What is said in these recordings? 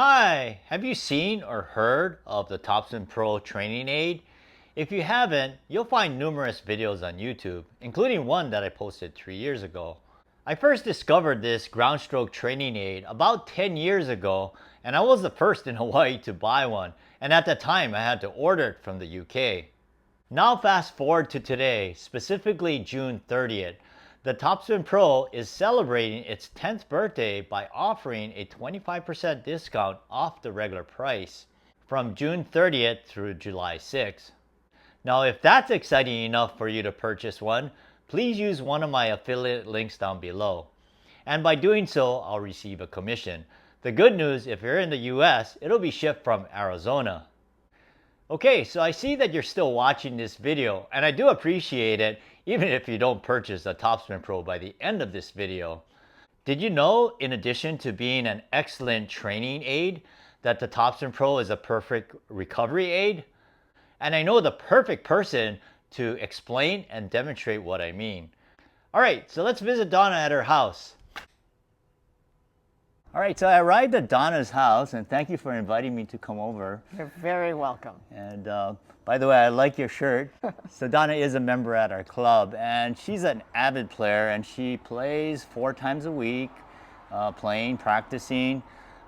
Hi, have you seen or heard of the Topspin Pro training aid? If you haven't, you'll find numerous videos on YouTube, including one that I posted 3 years ago. I first discovered this groundstroke training aid about 10 years ago, and I was the first in Hawaii to buy one, and at the time I had to order it from the UK. Now fast forward to today, specifically June 30th. The Topspin Pro is celebrating its 10th birthday by offering a 25% discount off the regular price from June 30th through July 6th. Now if that's exciting enough for you to purchase one, please use one of my affiliate links down below. And by doing so, I'll receive a commission. The good news, if you're in the US, it'll be shipped from Arizona. Okay, so I see that you're still watching this video, and I do appreciate it, even if you don't purchase the Topspin Pro by the end of this video. Did you know, in addition to being an excellent training aid, that the Topspin Pro is a perfect recovery aid? And I know the perfect person to explain and demonstrate what I mean. All right, so let's visit Donna at her house. All right, so I arrived at Donna's house, and thank you for inviting me to come over. You're very welcome. And by the way, I like your shirt. So Donna is a member at our club, and she's an avid player, and she plays 4 times a week, practicing.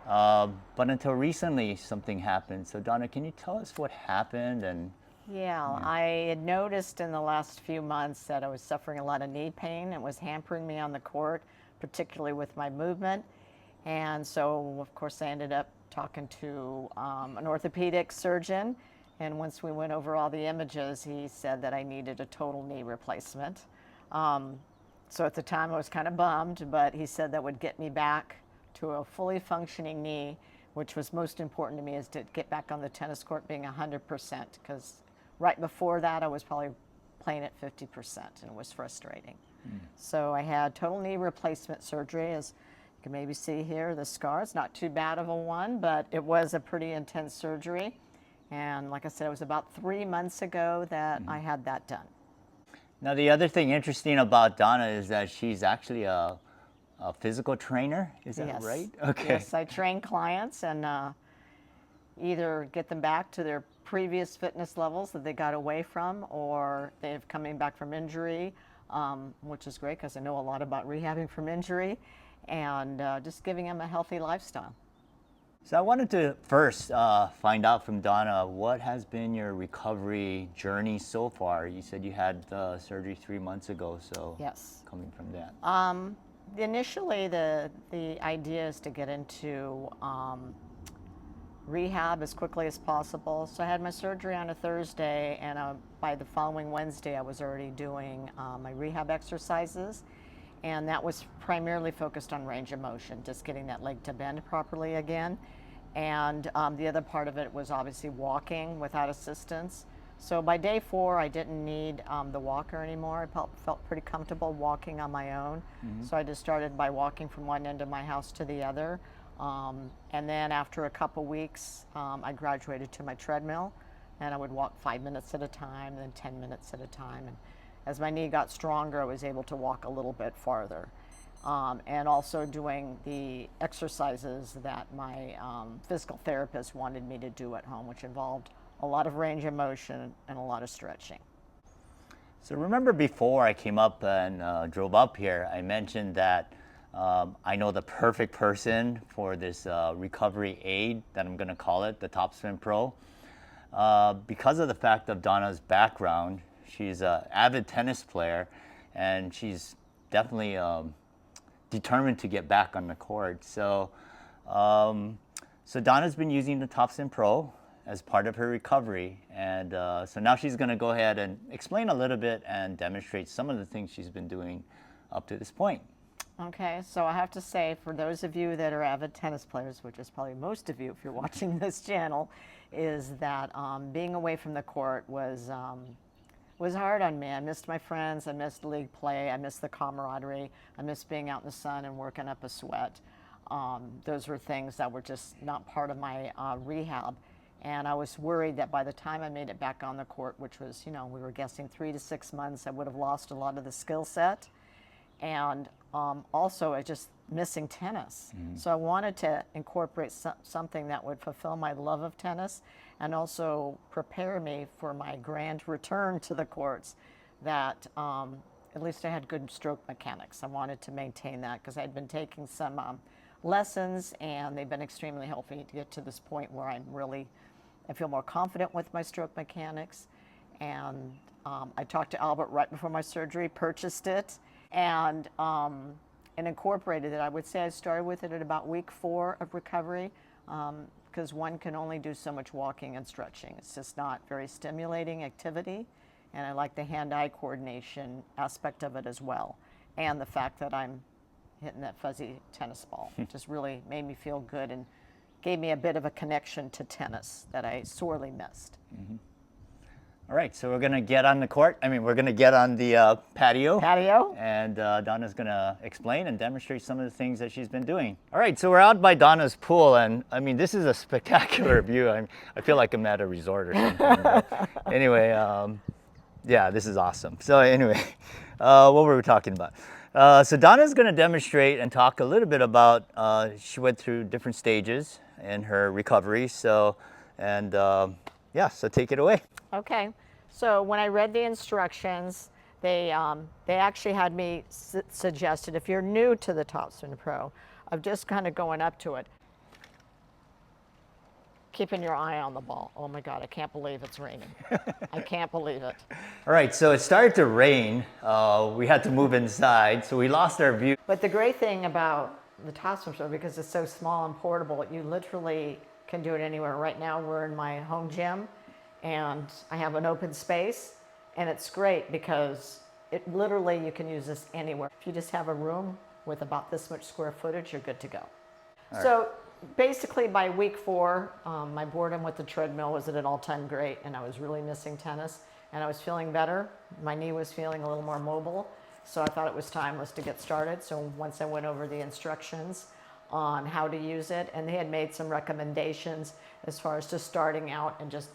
But until recently, something happened. So Donna, can you tell us what happened? Yeah, I had noticed in the last few months that I was suffering a lot of knee pain. It was hampering me on the court, particularly with my movement. And so, of course, I ended up talking to an orthopedic surgeon. And once we went over all the images, he said that I needed a total knee replacement. So at the time I was kind of bummed, but he said that would get me back to a fully functioning knee, which was most important to me, is to get back on the tennis court being 100%, because right before that I was probably playing at 50%, and it was frustrating. So I had total knee replacement surgery. As you can maybe see here, the scar. It's not too bad of a one, but it was a pretty intense surgery. And like I said, it was about 3 months ago that I had that done. Now, the other thing interesting about Donna is that she's actually a physical trainer. Is that Yes. right? Okay. Yes, I train clients and either get them back to their previous fitness levels that they got away from, or they've coming back from injury, which is great because I know a lot about rehabbing from injury, and just giving them a healthy lifestyle. So I wanted to first find out from Donna, what has been your recovery journey so far? You said you had the surgery 3 months ago, so Yes. coming from that. Initially, the idea is to get into rehab as quickly as possible. So I had my surgery on a Thursday, and by the following Wednesday, I was already doing my rehab exercises. And that was primarily focused on range of motion, just getting that leg to bend properly again. And the other part of it was obviously walking without assistance. So by day 4, I didn't need the walker anymore. I felt pretty comfortable walking on my own. So I just started by walking from one end of my house to the other. And then after a couple weeks, I graduated to my treadmill, and I would walk 5 minutes at a time, then 10 minutes at a time. And as my knee got stronger, I was able to walk a little bit farther. And also doing the exercises that my physical therapist wanted me to do at home, which involved a lot of range of motion and a lot of stretching. So remember, before I came up and drove up here, I mentioned that I know the perfect person for this recovery aid, that I'm going to call it, the Topspin Pro. Because of the fact of Donna's background, she's an avid tennis player, and she's definitely determined to get back on the court. So, so Donna's been using the Topspin Pro as part of her recovery, and so now she's going to go ahead and explain a little bit and demonstrate some of the things she's been doing up to this point. Okay, so I have to say, for those of you that are avid tennis players, which is probably most of you if you're watching this channel, is that being away from the court was hard on me. I missed my friends, I missed league play, I missed the camaraderie, I missed being out in the sun and working up a sweat. Those were things that were just not part of my rehab. And I was worried that by the time I made it back on the court, which was, you know, we were guessing 3 to 6 months, I would have lost a lot of the skill set. And also, missing tennis. So I wanted to incorporate something that would fulfill my love of tennis and also prepare me for my grand return to the courts, that at least I had good stroke mechanics. I wanted to maintain that because I'd been taking some lessons, and they've been extremely helpful to get to this point where I feel more confident with my stroke mechanics. And I talked to Albert right before my surgery, purchased it, and incorporated it. I would say I started with it at about week 4 of recovery, because one can only do so much walking and stretching. It's just not very stimulating activity, and I like the hand-eye coordination aspect of it as well, and the fact that I'm hitting that fuzzy tennis ball. It just really made me feel good and gave me a bit of a connection to tennis that I sorely missed. All right, so we're gonna get on the court. We're gonna get on the patio. And Donna's gonna explain and demonstrate some of the things that she's been doing. All right, so we're out by Donna's pool, and this is a spectacular view. I feel like I'm at a resort or something. But anyway, yeah, this is awesome. So anyway, what were we talking about? So Donna's gonna demonstrate and talk a little bit about, she went through different stages in her recovery. So, and yeah, so take it away. Okay, so when I read the instructions, they actually had me suggested, if you're new to the Topspin Pro, of just kind of going up to it, keeping your eye on the ball. Oh my God, I can't believe it's raining. I can't believe it. All right, so it started to rain. We had to move inside, so we lost our view. But the great thing about the Topspin Pro, because it's so small and portable, you literally can do it anywhere. Right now we're in my home gym, and I have an open space, and it's great because it literally, you can use this anywhere. If you just have a room with about this much square footage, you're good to go. So basically by week 4, my boredom with the treadmill was at an all-time great, and I was really missing tennis, and I was feeling better. My knee was feeling a little more mobile, so I thought it was time to get started. So once I went over the instructions on how to use it, and they had made some recommendations as far as just starting out and just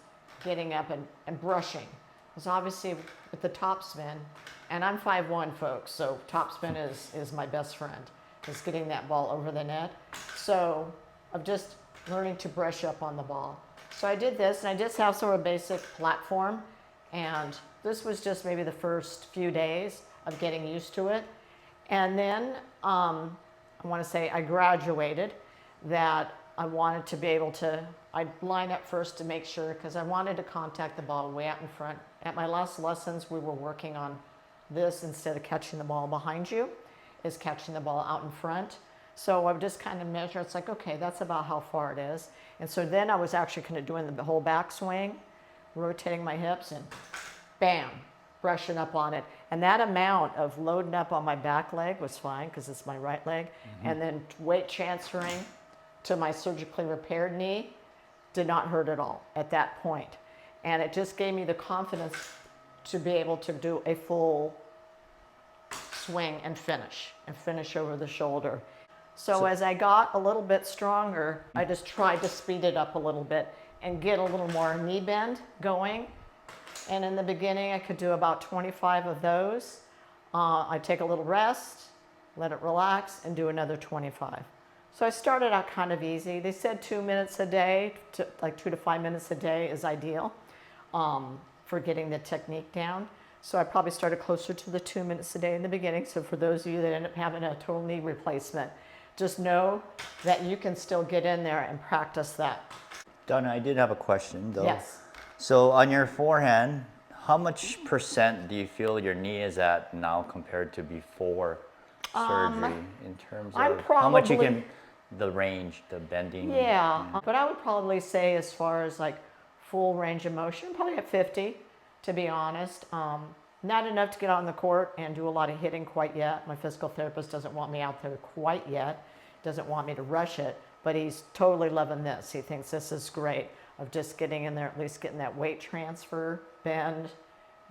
getting up and brushing. Because obviously with the topspin, and I'm 5'1", folks, so topspin is my best friend, is getting that ball over the net. So of just learning to brush up on the ball. So I did this, and I just have sort of a basic platform, and this was just maybe the first few days of getting used to it. And then I want to say I graduated, that I wanted to be able to, I'd line up first to make sure, because I wanted to contact the ball way out in front. At my last lessons, we were working on this instead of catching the ball behind you, is catching the ball out in front. So I would just kind of measure, it's like, okay, that's about how far it is. And so then I was actually kind of doing the whole backswing, rotating my hips, and bam, brushing up on it. And that amount of loading up on my back leg was fine, because it's my right leg, and then weight transferring to my surgically repaired knee did not hurt at all at that point. And it just gave me the confidence to be able to do a full swing and finish over the shoulder. So as I got a little bit stronger, I just tried to speed it up a little bit and get a little more knee bend going. And in the beginning, I could do about 25 of those. I'd take a little rest, let it relax, and do another 25. So I started out kind of easy. They said 2 minutes a day, like 2 to 5 minutes a day is ideal for getting the technique down. So I probably started closer to the 2 minutes a day in the beginning. So for those of you that end up having a total knee replacement, just know that you can still get in there and practice that. Donna, I did have a question though. Yes. So on your forehand, how much % do you feel your knee is at now compared to before surgery, in terms of how much you can, the range, the bending? Yeah, but I would probably say, as far as like full range of motion, probably at 50, to be honest. Not enough to get on the court and do a lot of hitting quite yet. My physical therapist doesn't want me out there quite yet, doesn't want me to rush it, but he's totally loving this. He thinks this is great, of just getting in there, at least getting that weight transfer, bend,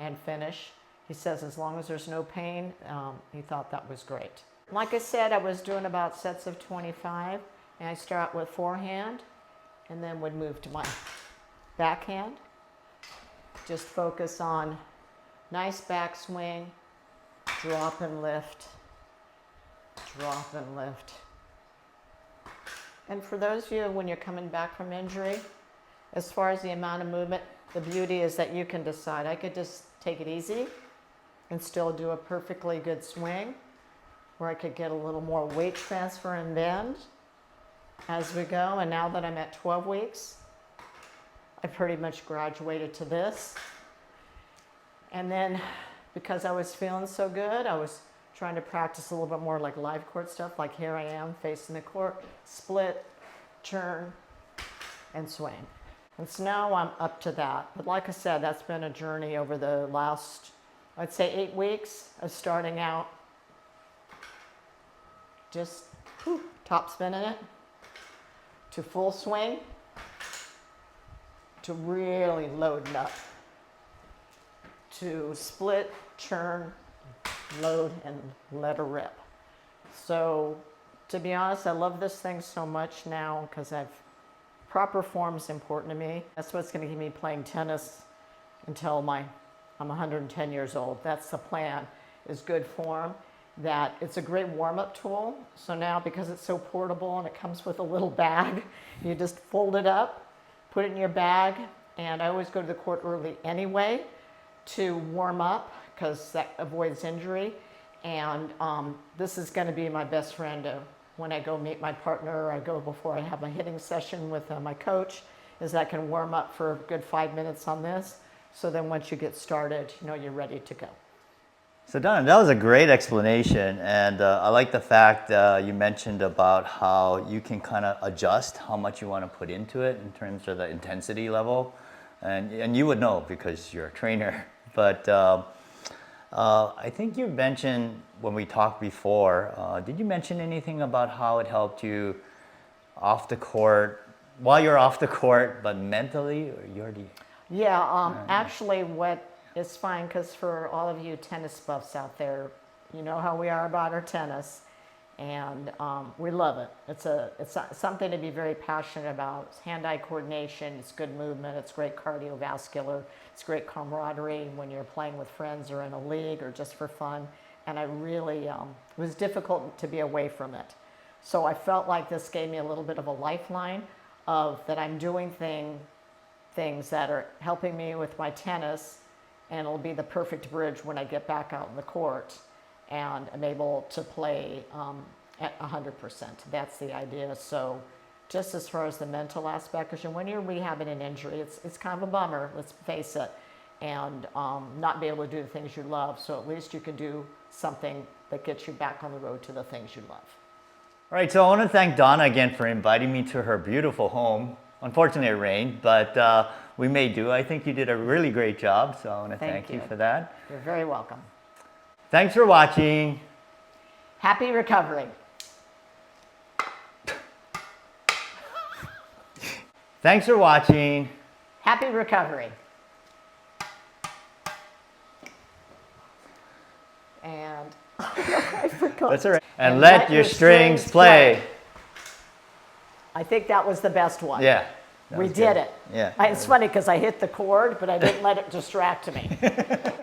and finish. He says as long as there's no pain, he thought that was great. Like I said, I was doing about sets of 25, and I start with forehand, and then would move to my backhand. Just focus on nice backswing, drop and lift, drop and lift. And for those of you when you're coming back from injury, as far as the amount of movement, the beauty is that you can decide. I could just take it easy and still do a perfectly good swing, or I could get a little more weight transfer and bend as we go. And now that I'm at 12 weeks, I pretty much graduated to this. And then because I was feeling so good, I was trying to practice a little bit more like live court stuff, like here I am facing the court, split, turn, and swing. And so now I'm up to that. But like I said, that's been a journey over the last, I'd say 8 weeks of starting out just top spinning it, to full swing, to really loading up, to split, turn, load, and let her rip. So to be honest, I love this thing so much now because proper form is important to me. That's what's going to keep me playing tennis until I'm 110 years old. That's the plan, is good form. That it's a great warm-up tool. So now, because it's so portable and it comes with a little bag, you just fold it up, put it in your bag, and I always go to the court early anyway to warm up because that avoids injury. And this is going to be my best friend when I go meet my partner, or I go before I have my hitting session with my coach, is I can warm up for a good 5 minutes on this. So then once you get started, you know, you're ready to go. So Donna, that was a great explanation, and I like the fact you mentioned about how you can kind of adjust how much you want to put into it in terms of the intensity level, and you would know because you're a trainer. But I think you mentioned when we talked before, did you mention anything about how it helped you off the court, while you're off the court, but mentally, or you already? Yeah, actually it's fine, because for all of you tennis buffs out there, you know how we are about our tennis, and we love it. It's something to be very passionate about. It's hand-eye coordination, it's good movement, it's great cardiovascular, it's great camaraderie when you're playing with friends or in a league or just for fun. And I really, it was difficult to be away from it. So I felt like this gave me a little bit of a lifeline of that I'm doing things that are helping me with my tennis, and it'll be the perfect bridge when I get back out in the court and I'm able to play at 100%. That's the idea. So just as far as the mental aspect, because when you're rehabbing an injury, it's kind of a bummer, let's face it, and not be able to do the things you love. So at least you can do something that gets you back on the road to the things you love. All right, so I want to thank Donna again for inviting me to her beautiful home. Unfortunately, it rained, but we made do. I think you did a really great job, so I want to thank you for that. You're very welcome. Thanks for watching. Happy recovery. Thanks for watching. Happy recovery. And I forgot. That's all right. And let your strings play. I think that was the best one. Yeah. We did it. Yeah. It's funny because I hit the chord, but I didn't let it distract me.